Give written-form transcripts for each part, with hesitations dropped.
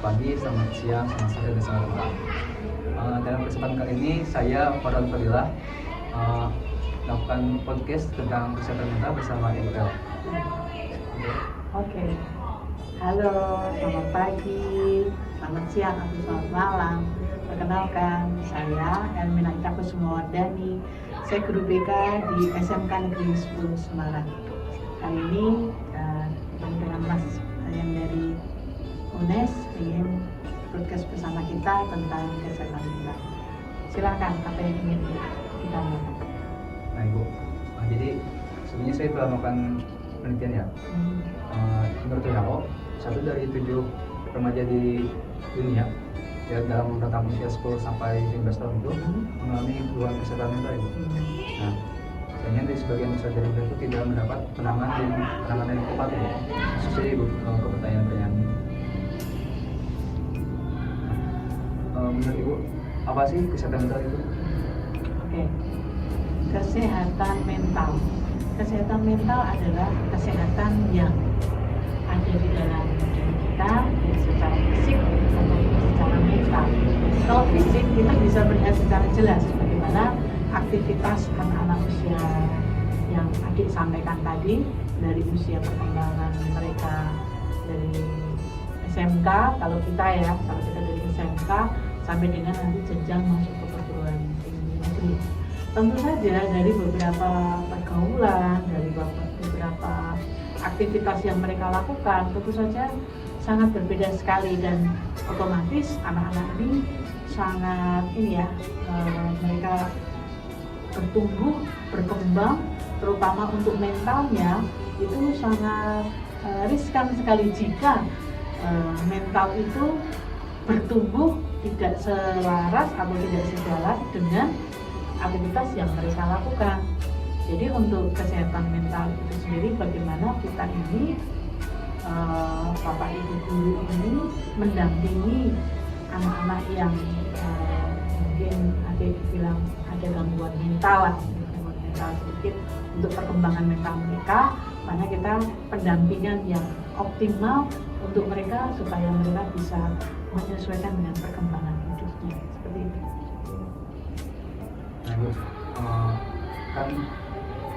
pagi, selamat siang, selamat sore, dan selamat malam. Dalam kesempatan kali ini saya Farhan Fadilah melakukan podcast tentang kesehatan mental bersama Iqbal. Oke. Halo, selamat pagi, selamat siang, atau selamat malam. Perkenalkan, saya Elmina Itakusumawardani. Saya guru BK di SMK Negeri 10 Semarang. Kali ini dengan Mas yang dari UNES ingin podcast bersama kita tentang kesehatan mental. Silakan, apa yang ingin kita tanyakan? Nah Ibu, jadi sebenarnya saya telah melakukan penelitian ya. Menurut WHO, 1 dari 7 remaja di dunia ya, dalam rentang usia 10 sampai 15 tahun itu mengalami keluhan kesehatan mental Ibu. Nah, sayangnya di sebagian besar dari mereka itu tidak mendapat penanganan yang tepat Ibu. Khususnya Ibu ke pertanyaan-pertanyaan. Menurut Ibu, apa sih kesehatan mental itu? Oke. Kesehatan mental. Kesehatan mental adalah kesehatan yang ada di dalam diri kita, secara fisik atau secara mental. Kalau fisik kita bisa melihat secara jelas bagaimana aktivitas anak-anak usia yang adik sampaikan tadi, dari usia perkembangan mereka dari SMK, kalau kita dari SMK sampai dengan nanti jenjang masuk ke perguruan tinggi negeri. Tentu saja dari beberapa pergaulan, dari beberapa aktivitas yang mereka lakukan, tentu saja sangat berbeda sekali, dan otomatis anak-anak ini sangat mereka bertumbuh, berkembang, terutama untuk mentalnya itu sangat riskan sekali jika mental itu bertumbuh tidak selaras atau tidak sejalan dengan aktivitas yang mereka lakukan. Jadi untuk kesehatan mental itu sendiri, bagaimana kita ini Bapak Ibu guru ini mendampingi anak-anak yang mungkin ada dibilang ada gangguan mental sedikit untuk perkembangan mental mereka, mana kita pendampingan yang optimal untuk mereka supaya mereka bisa menyesuaikan dengan perkembangan hidupnya, seperti itu. Nah Ibu, kan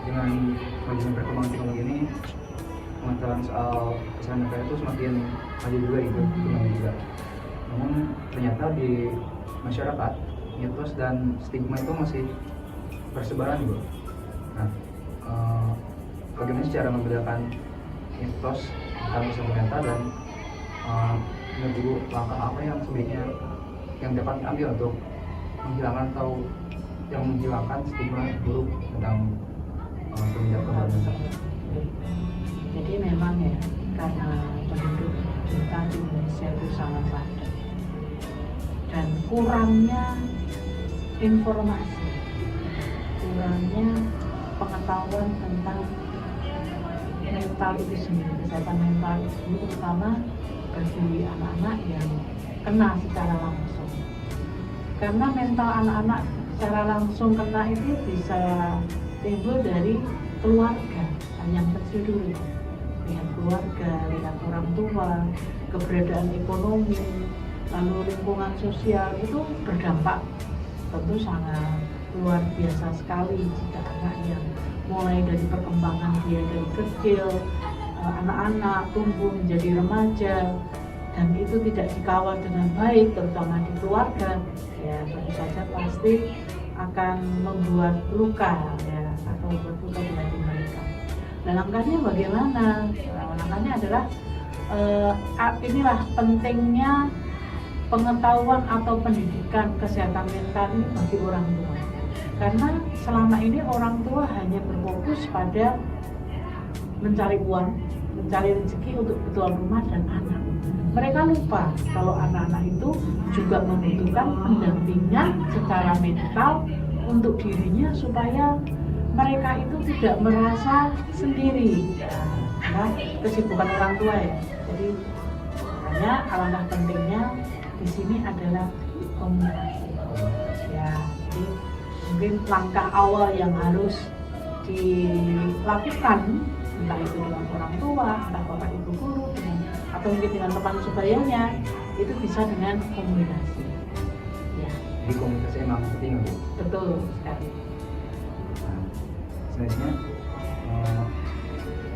dengan majunya perkembangan teknologi ini, pengetahuan soal kesehatan mental itu semakin maju juga gitu, berkembang juga. Namun ternyata di masyarakat mitos dan stigma itu masih bersebaran Ibu. Nah, bagaimana cara membedakan mitos tentang kesehatan mental dan menurut Ibu langkah apa yang sebaiknya yang dapat diambil untuk menghilangkan atau yang menghilangkan stigma buruk tentang pengidap kesehatan mental? Jadi memang ya, karena penduduk kita di Indonesia itu sangat padat dan kurangnya informasi, kurangnya pengetahuan tentang mental itu sendiri, kesehatan mental itu, terutama bagi anak-anak yang kena secara langsung. Karena mental anak-anak secara langsung kena itu bisa timbul dari keluarga yang kecil dulu, lihat keluarga, lihat orang tua, keberadaan ekonomi, lalu lingkungan sosial itu berdampak tentu sangat luar biasa sekali jika anak yang mulai dari perkembangan dia dari kecil, anak-anak tumbuh menjadi remaja, dan itu tidak dikawal dengan baik, terutama di keluarga, ya tentu saja pasti akan membuat luka ya, atau membuat luka di hati mereka. Dan langkahnya bagaimana? Langkahnya adalah inilah pentingnya pengetahuan atau pendidikan kesehatan mental ini bagi orang tua. Karena selama ini orang tua hanya berfokus pada mencari uang, mencari rezeki untuk kebutuhan rumah dan anak. Mereka lupa kalau anak-anak itu juga membutuhkan pendampingan secara mental untuk dirinya supaya mereka itu tidak merasa sendiri. Nah, kesibukan orang tua ya. Jadi makanya alangkah pentingnya di sini adalah komunikasi. Ya, jadi mungkin langkah awal yang harus dilakukan, entah itu dengan orang tua, entah bapak ibu guru, atau mungkin dengan teman sebayanya, itu bisa dengan komunikasi. Ya, Jadi komunikasi emang penting Bu. betul sekali. Nah, selanjutnya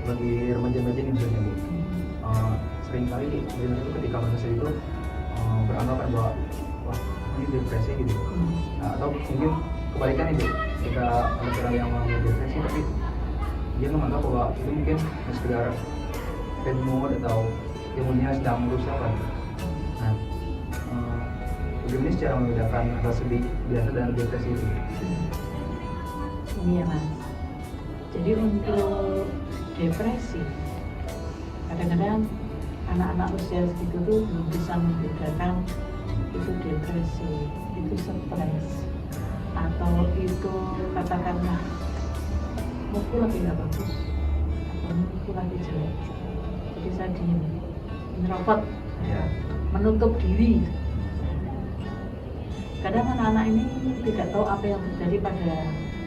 bagi remaja-remaja ini misalnya Bu, seringkali remaja itu ketika merasa itu beranggapan bahwa wah ini depresi gitu. Nah, atau mungkin kebalikannya Bu, ketika ada orang yang mengalami depresi tapi dia menganggap bahwa itu mungkin sekedar bad mood atau imunnya sedang merusak kan. Nah, bagaimana cara membedakan rasa sedih biasa dan depresi itu? Ini ya Mas. Jadi untuk depresi, kadang-kadang anak-anak usia segitu tuh belum bisa membedakan itu depresi, itu stres, atau itu katakanlah moodku lagi nggak bagus, atau moodku lagi jelek. Jadi saya diem, menyerobot, Ya. menutup diri. Kadang anak-anak ini tidak tahu apa yang terjadi pada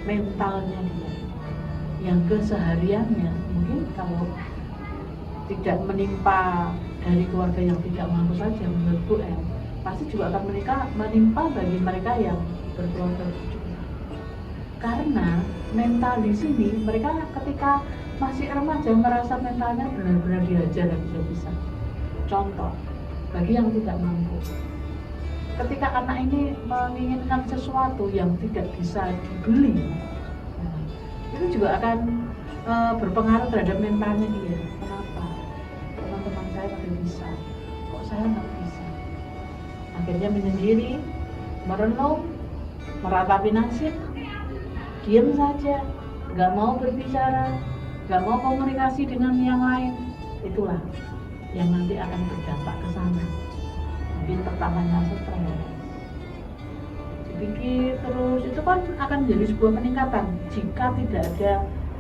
mentalnya dia, yang kesehariannya mungkin kalau tidak menimpa dari keluarga yang tidak mampu saja menurutku pasti juga akan menimpa bagi mereka yang berkeluarga juga. Karena mental di sini mereka ketika masih remaja merasa mentalnya benar-benar dihajar bisa. Contoh bagi yang tidak mampu, ketika anak ini menginginkan sesuatu yang tidak bisa dibeli, nah, itu juga akan berpengaruh terhadap mentalnya dia. Kenapa? Teman-teman saya pada bisa, kok saya nggak bisa? Akhirnya menyendiri, merenung, meratapi nasib, diam saja, nggak mau berbicara, nggak mau komunikasi dengan yang lain. Itulah yang nanti akan berdampak ke sana. Mungkin pertamanya stres, dipikir terus, itu kan akan jadi sebuah peningkatan jika tidak ada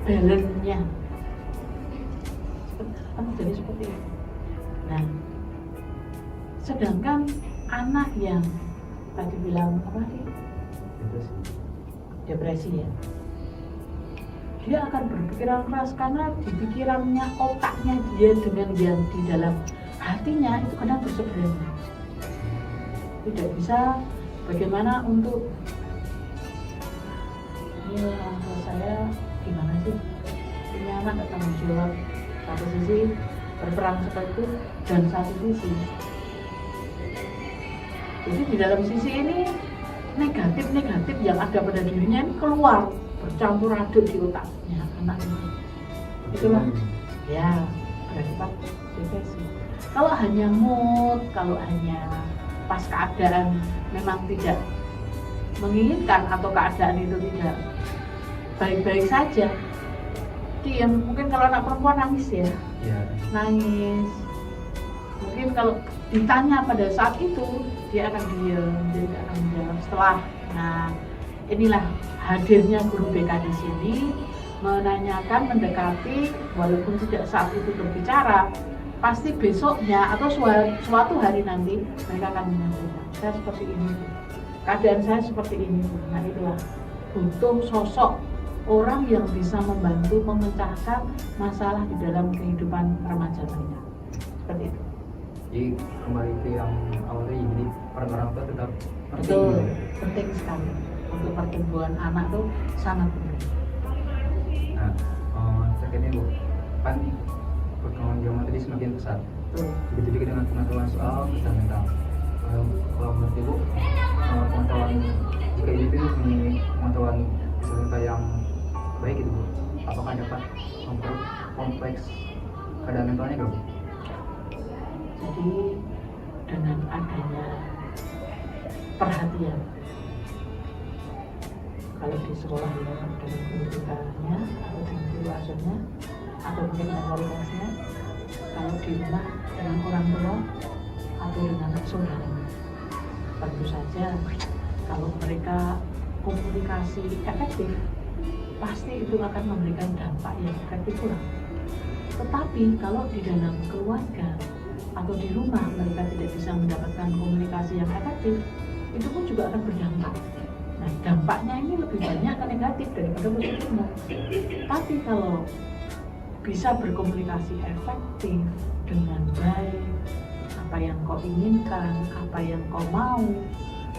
balance-nya. Akan jadi seperti itu. Nah, sedangkan anak yang tadi bilang apa sih? Depresi ya. Dia akan berpikiran keras karena di pikirannya, otaknya dia dengan yang di dalam hatinya itu kadang berseberangan. Tidak bisa bagaimana untuk ini orang tua saya gimana sih, ini anak nggak tanggung jawab, satu sisi berperan seperti itu dan satu sisi jadi di dalam sisi ini negatif yang ada pada dirinya ini keluar bercampur aduk di otaknya anak itu. Itulah ya berakibat depresi. Kalau hanya mood, kalau hanya pas keadaan memang tidak menginginkan atau keadaan itu tidak baik-baik saja, diam. Mungkin kalau anak perempuan nangis ya, nangis. Mungkin kalau ditanya pada saat itu dia akan diam, dia akan menjawab setelah. Nah, inilah hadirnya guru BK di sini menanyakan, mendekati, walaupun tidak saat itu berbicara, pasti besoknya atau suatu hari nanti mereka akan menyampaikan, saya seperti ini, keadaan saya seperti ini. Nah, itulah butuh sosok orang yang bisa membantu memecahkan masalah di dalam kehidupan remaja mereka. Seperti itu. Jadi kembali ke yang awal tadi, jadi peran orang tua tetap Betul, penting sekali untuk pertumbuhan anak tuh sangat penting. Nah, terkait ini Bu, kan perkembangan zaman tadi semakin pesat. Begitu juga dengan pengetahuan soal kesehatan mental. Kalau menurut Ibu, pengetahuan jika individu mempunyai pengetahuan kesehatan mental yang baik itu Bu, apakah dapat kompleks keadaan mentalnya Bu? Jadi dengan adanya perhatian, kalau di sekolah ya dengan guru BK-nya atau dengan guru asuhnya atau mungkin dengan wali kelasnya, kalau di rumah dengan orang tua atau dengan saudara, tentu saja kalau mereka komunikasi efektif pasti itu akan memberikan dampak yang efektif pula. Tetapi kalau di dalam keluarga atau di rumah mereka tidak bisa mendapatkan komunikasi yang efektif, itu pun juga akan berdampak. Nah, dampaknya ini lebih banyak ke negatif daripada positifnya. Tapi kalau bisa berkomunikasi efektif dengan baik, apa yang kau inginkan, apa yang kau mau,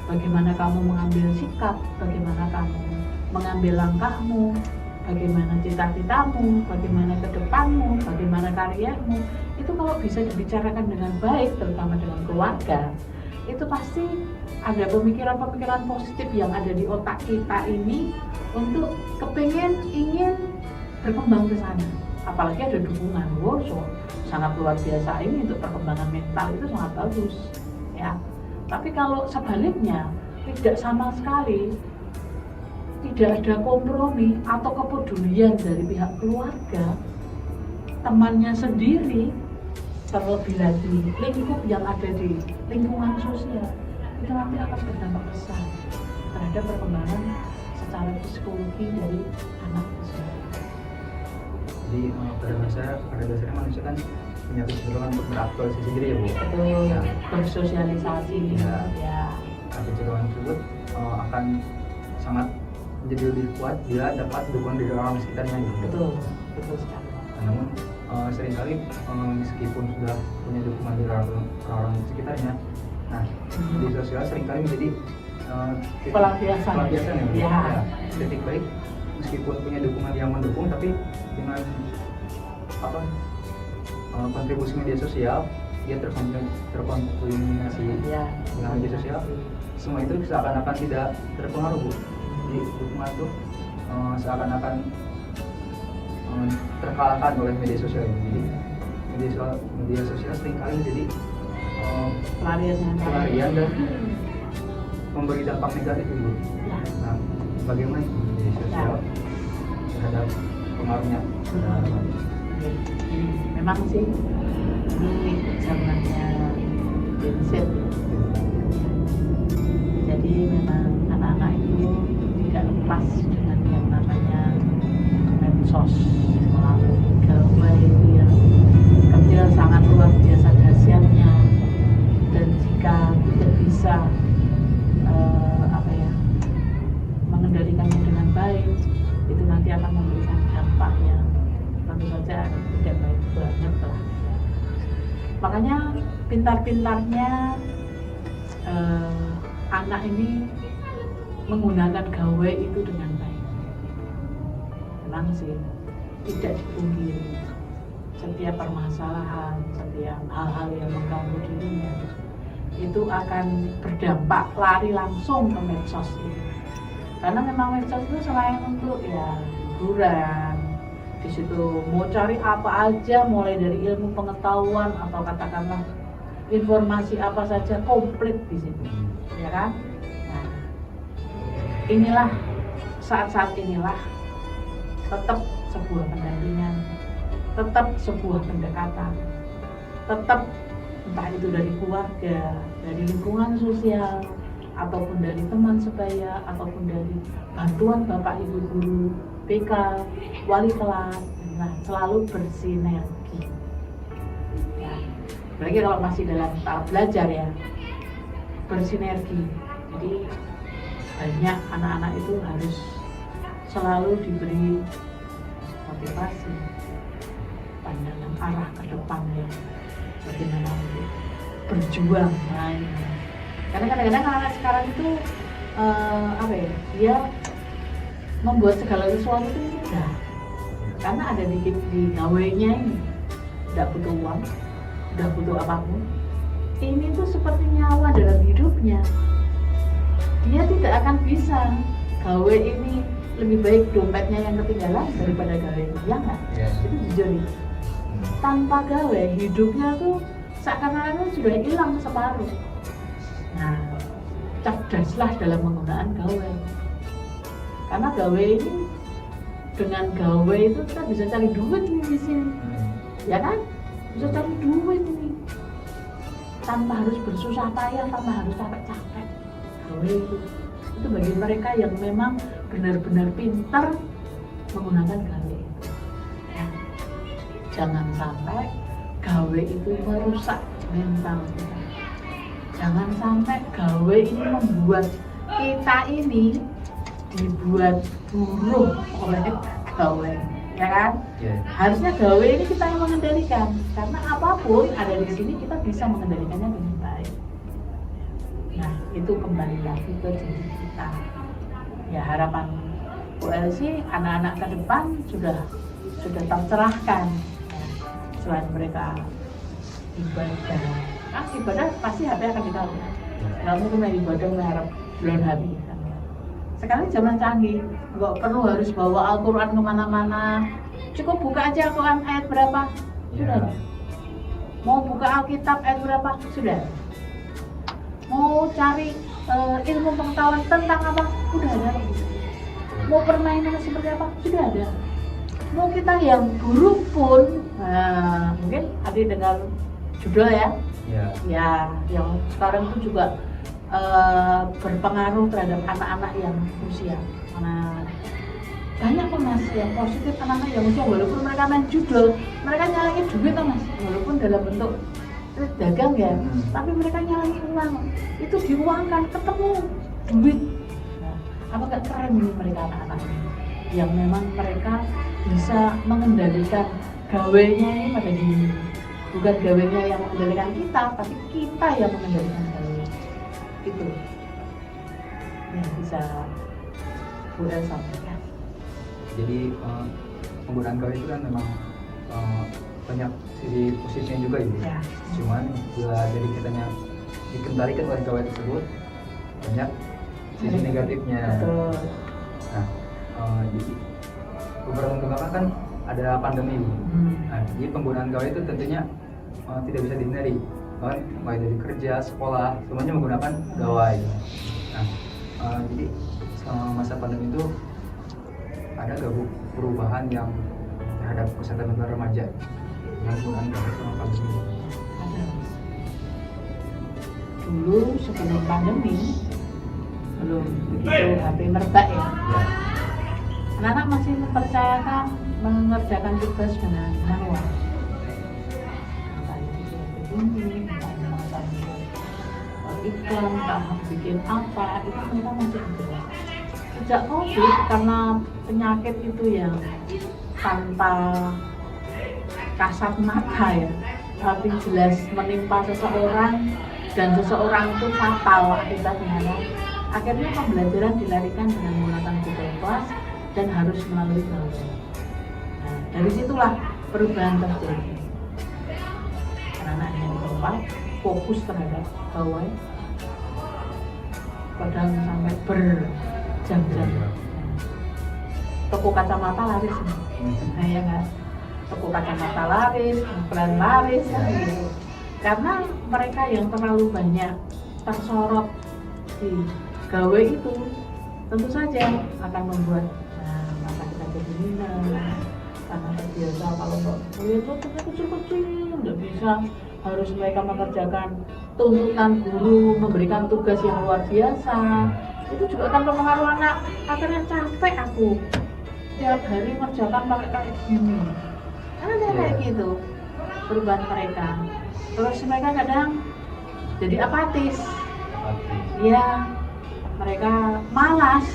bagaimana kamu mengambil sikap, bagaimana kamu mengambil langkahmu, bagaimana cita-citamu, bagaimana ke depanmu, bagaimana karyamu. Itu kalau bisa dibicarakan dengan baik, terutama dengan keluarga, itu pasti ada pemikiran-pemikiran positif yang ada di otak kita ini untuk ingin berkembang ke sana. Apalagi ada dukungan, sangat luar biasa ini untuk perkembangan mental itu sangat bagus, ya. Tapi kalau sebaliknya tidak sama sekali, tidak ada kompromi atau kepedulian dari pihak keluarga, temannya sendiri, terlebih lagi lingkup yang ada di lingkungan sosial, itu nanti akan berdampak besar terhadap perkembangan secara psikologi dari anak tersebut. Jadi pada dasarnya manusia kan punya kecenderungan untuk beraktualisasi sendiri ya Bu. Betul, Ya. bersosialisasi ya. Kecenderungan tersebut akan sangat menjadi lebih kuat bila dapat dukungan dari orang sekitarnya gitu. Betul sekali. Namun seringkali meskipun sudah punya dukungan dari orang sekitarnya, nah di sosial seringkali menjadi pelampiasan ya, ya. Titik baik meskipun punya dukungan yang mendukung, tapi dengan kontribusi media sosial dia terkontaminasi Ya. dengan media sosial, semua itu seakan-akan tidak terpengaruh Bu. Jadi dukungan itu seakan-akan terkalahkan oleh media sosial. Jadi media sosial seringkali menjadi pelarian dan memberi dampak negatif Bu. Nah, bagaimana media sosial terhadap pengaruhnya? Memang sih ini zamannya genset, jadi memang anak-anak itu tidak lepas dengan yang namanya medsos, melalui gawai itu yang kecil sangat luar biasa dahsyatnya, dan jika tidak bisa mengendalikannya dengan baik, itu nanti akan memberikan dampak yang tentu saja tidak baik banget lah. Makanya pintar-pintarnya anak ini menggunakan gawai itu dengan baik. Memang sih tidak dipungkiri, setiap permasalahan, setiap hal-hal yang mengganggu dirinya itu akan berdampak lari langsung ke medsos itu. Karena memang medsos itu selain untuk ya hiburan, di situ mau cari apa aja, mulai dari ilmu pengetahuan atau katakanlah informasi apa saja komplit di situ, ya kan? Nah, inilah saat-saat inilah tetap sebuah pendampingan, tetap sebuah pendekatan, tetap entah itu dari keluarga, dari lingkungan sosial, ataupun dari teman sebaya, ataupun dari bantuan bapak ibu guru, BK, wali kelas, nah selalu bersinergi. Ya, apalagi kalau masih dalam tahap belajar ya, bersinergi. Jadi banyak anak-anak itu harus selalu diberi motivasi, pandangan arah ke depan ya, bagaimana untuk berjuang. Nah, ini. Karena kadang-kadang anak sekarang itu dia membuat segala sesuatu itu mudah, karena ada di gawainya ini, tidak butuh uang, tidak butuh apapun. Ini tuh seperti nyawa dalam hidupnya. Dia tidak akan bisa gawe ini lebih baik dompetnya yang ketinggalan daripada gawe ini, ya nggak? Yes. Itu jujur nih. Tanpa gawe hidupnya tuh seakan-akan sudah hilang separuh. Nah, cerdaslah dalam menggunakan gawai. Karena gawai ini, dengan gawai itu kita bisa cari duit nih di sini, ya kan? Bisa cari duit ini tanpa harus bersusah payah, tanpa harus capek-capek. Gawai itu bagi mereka yang memang benar-benar pintar menggunakan gawai itu. Ya. Jangan sampai gawai itu merusak mental kita. Jangan sampai gawe ini membuat kita ini dibuat buruh oleh gawe, ya kan? Yeah. Harusnya gawe ini kita yang mengendalikan, karena apapun ada di sini kita bisa mengendalikannya dengan baik. itu kembali lagi ke diri kita. Ya harapan Bu Elsie anak-anak ke depan sudah tercerahkan. Ya, selain mereka ibadah, kan ibadah pasti HP akan ditaruh. Nggak mungkin main ibadah mengharap bulan habis. Sekarang zaman canggih, nggak perlu harus bawa Al-Quran kemana-mana. Cukup buka aja Al-Quran ayat berapa, sudah ada. Mau buka Alkitab ayat berapa, sudah ada. Mau cari ilmu pengetahuan tentang apa, sudah ada. Mau permainan seperti apa, sudah ada. Mau kita yang buruk pun, mungkin adik dengar judul ya, ya yang sekarang itu juga berpengaruh terhadap anak-anak yang usia. Karena banyak kok mas yang positif, anak-anak yang usia walaupun mereka main judul, mereka nyalangin duit tuh mas, walaupun dalam bentuk dagang ya, tapi mereka nyalangin uang, itu diuangkan ketemu duit. Nah, apa gak keren nih mereka anak-anak ini yang memang mereka bisa mengendalikan gawenya ini pada diri, bukan gawenya yang mengendalikan kita, tapi kita yang mengendalikan gawe. Itu yang bisa Bu El sampaikan. Jadi penggunaan gawe itu kan memang banyak sisi positifnya juga ibu. Ya. Cuman bila dari kitanya dikendalikan oleh gawe tersebut banyak sisi negatifnya. Betul. Nah, jadi beberapa tahun kebelakang kan ada pandemi ibu. Nah, jadi penggunaan gawe itu tentunya tidak bisa dihindari. Kan mulai dari kerja, sekolah, semuanya menggunakan gawai. Nah, jadi selama masa pandemi itu ada gak perubahan yang terhadap kesehatan mental remaja dengan penggunaan gawai selama pandemi? Ada. Dulu sebelum pandemi, belum begitu HP merebak ya. Anak-anak masih mempercayakan mengerjakan tugas dengan manual. Ini iklan, entah bikin apa, itu mereka masih ada. Sejak COVID, karena penyakit itu yang tanpa kasat mata ya, tapi jelas menimpa seseorang dan seseorang itu fatal akibatnya. Akhirnya pembelajaran dilarikan dengan menggunakan Google Class dan harus melalui gawai. Nah, dari situlah perubahan terjadi. Anak yang di tempat fokus terhadap gawai, kadang sampai berjam-jam. Toko kacamata laris, nah ya kan? Toko kacamata laris, brand laris, gitu. Karena mereka yang terlalu banyak tersorot di gawe itu, tentu saja akan membuat mata kita jadi minus. Karena terbiasa kalau itu kecil-kecil nggak bisa, harus mereka mengerjakan tuntutan guru, memberikan tugas yang luar biasa. Itu juga akan mempengaruhi anak. Akhirnya capek aku tiap hari mengerjakan pakai kayak gini. Karena kayak gitu perubahan mereka. Terus mereka kadang jadi apatis. Ya, mereka malas.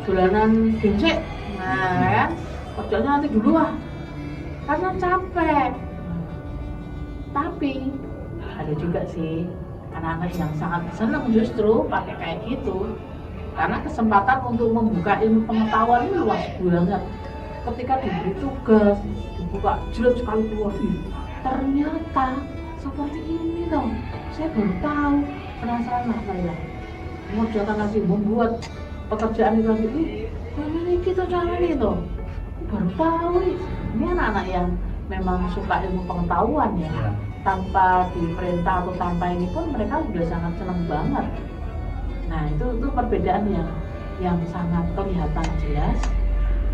Dolanan game. Nah kan, kerjanya nanti dulu karena capek. Tapi ada juga sih anak-anak yang sangat senang justru pakai kayak gitu, karena kesempatan untuk membuka ilmu pengetahuan ini luas banget. Ketika diberi tugas, dibuka jelas sekali keluar, ternyata seperti ini toh, saya baru tahu. Penasaran lah saya, mengerjakan lagi, membuat pekerjaan itu lagi, ini kita cara itu baru tahu. Ini anak-anak yang memang suka ilmu pengetahuan ya, tanpa diperintah atau tanpa ini pun mereka sudah sangat senang banget. Nah itu perbedaan yang sangat kelihatan jelas.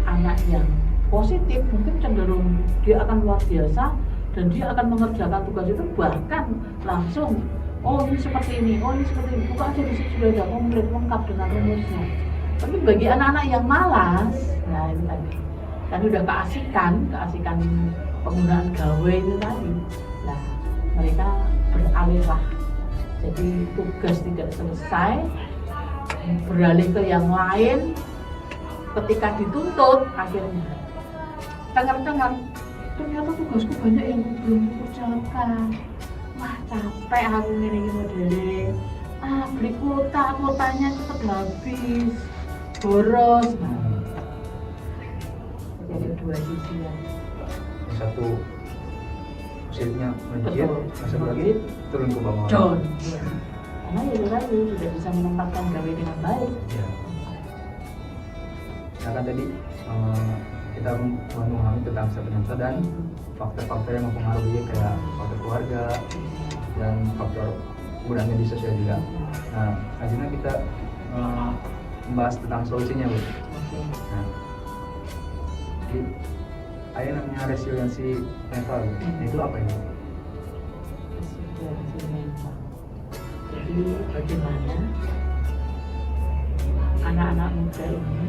Anak yang positif mungkin cenderung dia akan luar biasa dan dia akan mengerjakan tugas itu bahkan langsung, oh ini seperti ini, oh ini seperti ini, buka aja di situ sudah ada komplit lengkap dengan rumusnya. Tapi bagi anak-anak yang malas, nah itu tadi kan udah keasikan penggunaan gawe itu tadi. Nah mereka beralih lah, jadi tugas tidak selesai, beralih ke yang lain. Ketika dituntut akhirnya dengar ternyata tugasku banyak yang belum dikerjakan. wah capek aku ngene iki modele, beli kuotanya cepet habis, boros. Jadi dua sisi ya. Yang satu positifnya melejit, Betul. yang satu lagi turun ke bawah. Down. Ya. Karena ya itu tadi tidak bisa menempatkan gawe dengan baik. Ya. Nah kan tadi kita memahami tentang self-financial dan faktor-faktor yang mempengaruhi kayak faktor keluarga dan faktor penggunaan media sosial juga. Nah, selanjutnya kita membahas tentang solusinya, Bu. Oke. Nah, jadi ada yang namanya resiliensi mental, itu apa ini? Resiliensi mental. Jadi bagaimana anak-anak muda ini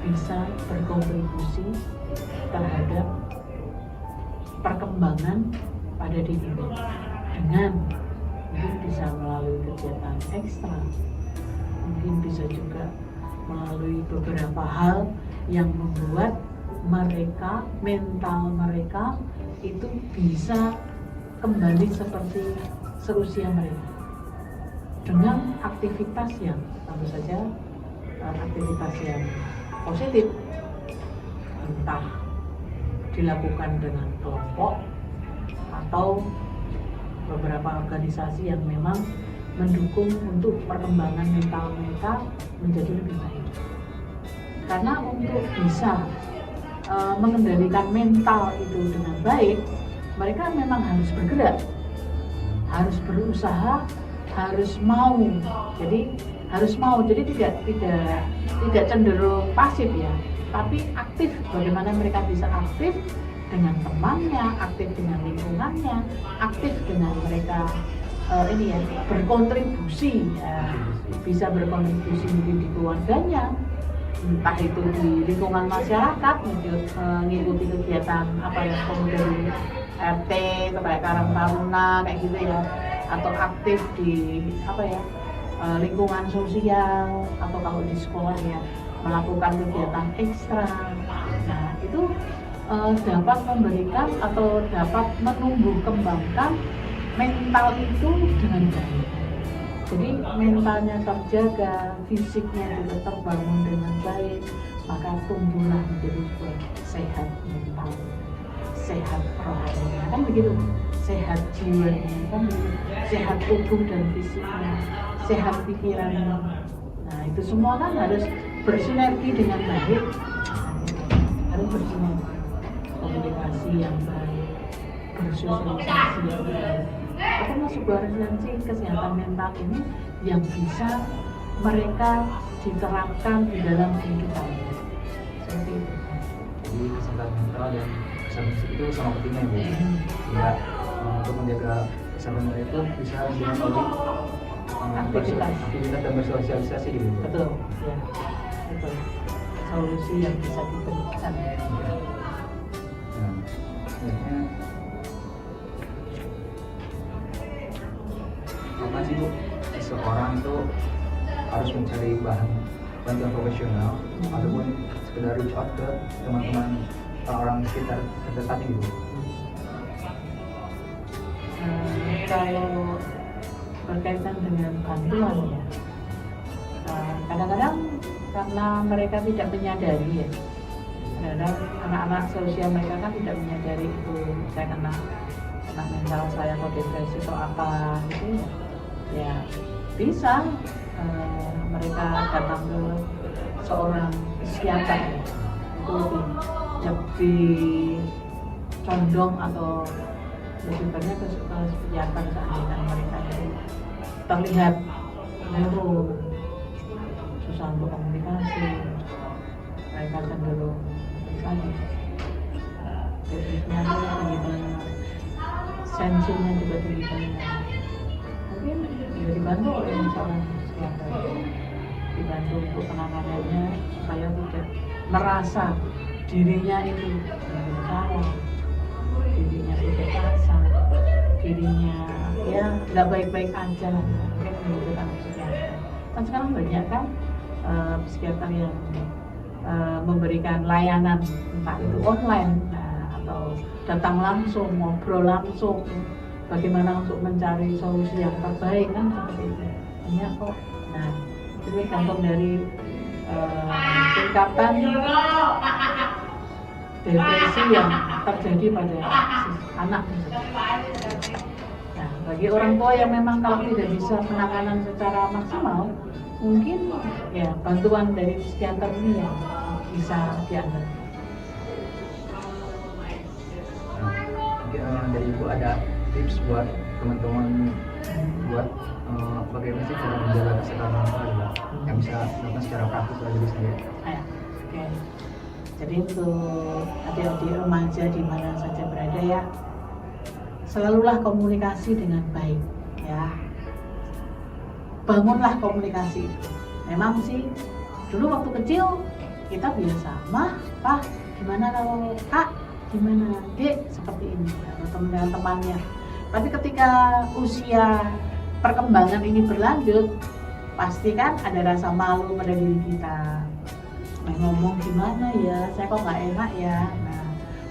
bisa berkontribusi terhadap perkembangan pada diri mereka dengan mungkin bisa melalui kegiatan ekstra, mungkin bisa juga melalui beberapa hal yang membuat mereka, mental mereka itu bisa kembali seperti seusia mereka dengan aktivitas yang tentu saja aktivitas yang positif, entah dilakukan dengan kelompok atau beberapa organisasi yang memang mendukung untuk perkembangan mental mereka menjadi lebih baik. Karena untuk bisa mengendalikan mental itu dengan baik, mereka memang harus bergerak, harus berusaha, harus mau. Jadi harus mau, jadi tidak cenderung pasif ya, tapi aktif. Bagaimana mereka bisa aktif dengan temannya, aktif dengan lingkungannya, aktif dengan mereka berkontribusi ya, bisa berkontribusi mungkin di keluarganya, entah itu di lingkungan masyarakat, mengikuti kegiatan pemuda di RT atau kayak Karang Taruna kayak gitu ya, atau aktif di lingkungan sosial, atau kalau di sekolah ya melakukan kegiatan ekstra. Nah itu dapat memberikan atau dapat menumbuh kembangkan mental itu dengan baik. Jadi mentalnya terjaga, fisiknya juga terbangun dengan baik, maka tumbuhlah menjadi sebuah sehat mental, sehat rohaninya, kan begitu, sehat jiwanya, kan begitu, sehat tubuh dan fisiknya, sehat pikirannya. Nah itu semua kan harus bersinergi dengan baik, harus bersinergi, komunikasi yang baik, bersosialisasi yang baik. Itu sebuah resiliensi kesehatan mental ini yang bisa mereka diterapkan di dalam kehidupan. Seperti itu. Jadi kesehatan mental dan kesehatan fisik itu sama pentingnya, Bu. Ya, untuk menjaga kesehatan mental itu bisa dengan aktivitas dan bersosialisasi gitu. Betul, ya, betul. Solusi yang bisa diberikan. Nah, sebenarnya apa sih, Bu, seseorang itu harus mencari bantuan profesional ataupun sekedar reach out ke teman-teman orang sekitar terdekatnya gitu? Kalau berkaitan dengan bantuan ya, kadang-kadang karena mereka tidak menyadari ya, kadang anak-anak sosial mereka kan tidak menyadari itu saya kena mental saya atau depresi atau apa gitu ya, bisa mereka datang ke seorang psikiater ya, itu lebih condong atau lebih banyak ke psikiater seandainya mereka itu terlihat menurun, susah untuk komunikasi, mereka cenderung misalnya depresinya itu tinggi banget, sensinya juga tinggi banget, mungkin bisa dibantu oleh misalnya psikiater, dibantu untuk penanganannya supaya tidak merasa dirinya itu salah, dirinya tidak rasa, dirinya ya nggak baik-baik aja, mungkin membutuhkan psikiater. Kan sekarang banyak kan psikiater yang memberikan layanan entah itu online atau atau datang langsung, ngobrol langsung, bagaimana untuk mencari solusi yang terbaik kan seperti itu. Banyak kok. Nah, ini gantung dari tingkatan depresi yang terjadi pada anak. Nah, bagi orang tua yang memang kalau tidak bisa penanganan secara maksimal, mungkin ya bantuan dari psikiater ini yang bisa diambil. Dari Ibu ada tips buat teman-teman buat bagaimana sih cara menjaga kesehatan mental yang bisa dilakukan secara praktis oleh diri sendiri. Oke. Jadi untuk adik-adik remaja di mana saja berada ya, selalulah komunikasi dengan baik ya. Bangunlah komunikasi. Memang sih dulu waktu kecil kita biasa, mah, pak, gimana kalau kak, gimana dek, seperti ini atau teman-temannya. Tapi ketika usia perkembangan ini berlanjut, pasti kan ada rasa malu pada diri kita. Ngomong gimana ya, saya kok nggak enak ya. Nah,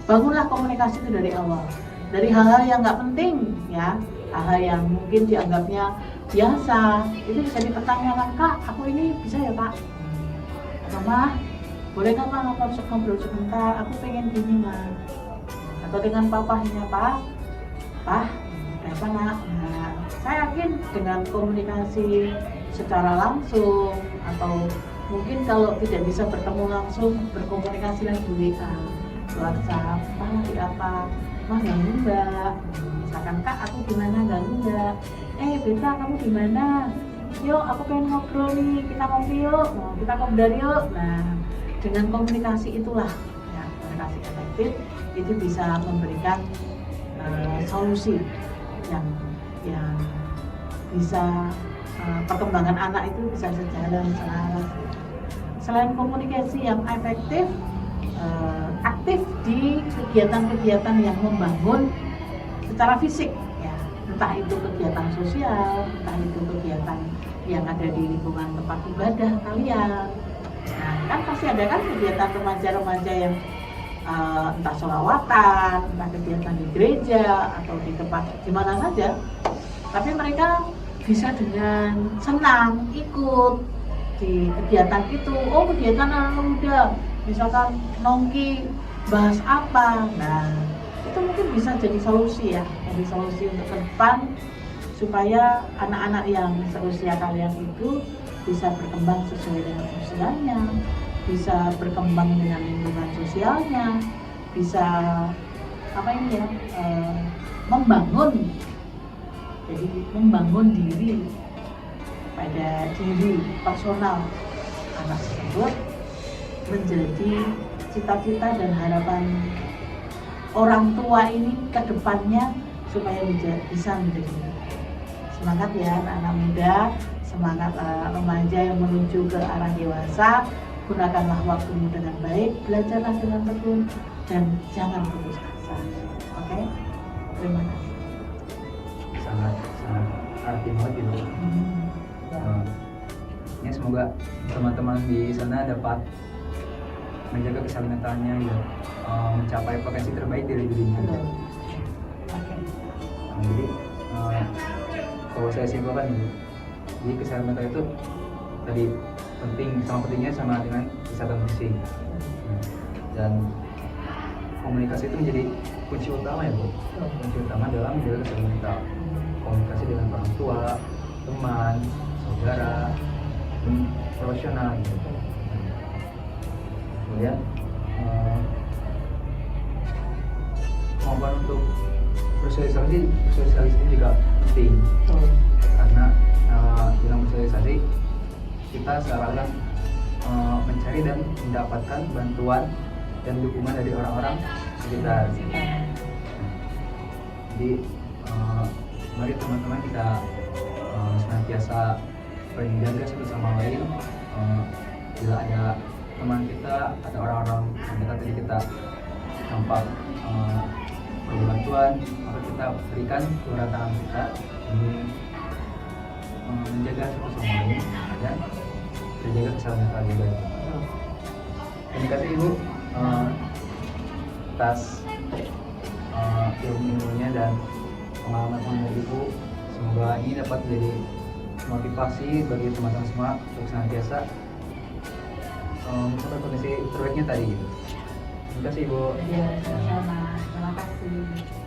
bangunlah komunikasi itu dari awal. Dari hal-hal yang nggak penting ya, hal-hal yang mungkin dianggapnya biasa, itu bisa dipertanyakan, kak, aku ini bisa ya kak? Mama, boleh nggak kak ngobrol sebentar? Aku pengen gini mah. Atau dengan papahnya, pak, apa nak? Nah, saya yakin dengan komunikasi secara langsung atau mungkin kalau tidak bisa bertemu langsung, berkomunikasi lagi WA, WhatsApp, lagi apa, mah ganggu mbak, misalkan kak aku gimana, ganggu mbak, Beta kamu gimana, yuk aku pengen ngobrol nih, kita ngopi yuk, kita ngobrol yuk. Nah, dengan komunikasi itulah ya, komunikasi efektif itu bisa memberikan solusi yang bisa perkembangan anak itu bisa sejalan selaras. Selain komunikasi yang efektif, aktif di kegiatan-kegiatan yang membangun secara fisik, ya, entah itu kegiatan sosial, entah itu kegiatan yang ada di lingkungan tempat ibadah kalian. Nah, kan pasti ada kan kegiatan remaja-remaja yang entah sholawatan, entah kegiatan di gereja atau di tempat di mana saja, tapi mereka bisa dengan senang ikut di kegiatan itu. Oh, kegiatan anak muda, misalkan nongki bahas apa, nah itu mungkin bisa jadi solusi ya, jadi solusi untuk ke depan supaya anak-anak yang seusia kalian itu bisa berkembang sesuai dengan usianya, bisa berkembang dengan lingkungan sosialnya, bisa membangun, jadi membangun diri pada diri personal anak tersebut menjadi cita-cita dan harapan orang tua ini ke depannya supaya bisa menjadi semangat ya anak-anak muda, semangat remaja yang menuju ke arah dewasa. Gunakanlah waktumu dengan baik, belajarlah dengan tekun, dan jangan putus asa. Oke? Terima kasih. Sangat arti banget gitu. Ya, semoga teman-teman di sana dapat menjaga kesehatan mentalnya ya, mencapai potensi terbaik dari dirinya. Jadi kalau saya simpulkan ini, jadi kesehatan mental itu tadi pentingnya sama dengan kesehatan fisik, dan komunikasi itu menjadi kunci utama ya Bu, kunci utama dalam menjaga kesehatan mental. Komunikasi dengan orang tua, teman, saudara, profesional gitu. Kemudian kemampuan untuk bersosialisasi juga penting, karena dalam bersosialisasi kita seakan mencari dan mendapatkan bantuan dan dukungan dari orang-orang sekitar. Jadi mari teman-teman kita senantiasa menjaga satu sama lain. Bila ada teman kita, ada orang-orang yang dekat dari kita tampak perlu bantuan, maka kita berikan uluran tangan kita demi menjaga satu sama lain dan menjaga kesehatan mental juga. Terima kasih Ibu atas ilmunya dan pengalaman ibu. Semoga ini dapat menjadi motivasi bagi teman-teman semua untuk senantiasa mencapai kondisi terbaiknya tadi gitu. Terima kasih Ibu. Ya, sama-sama. Terima kasih.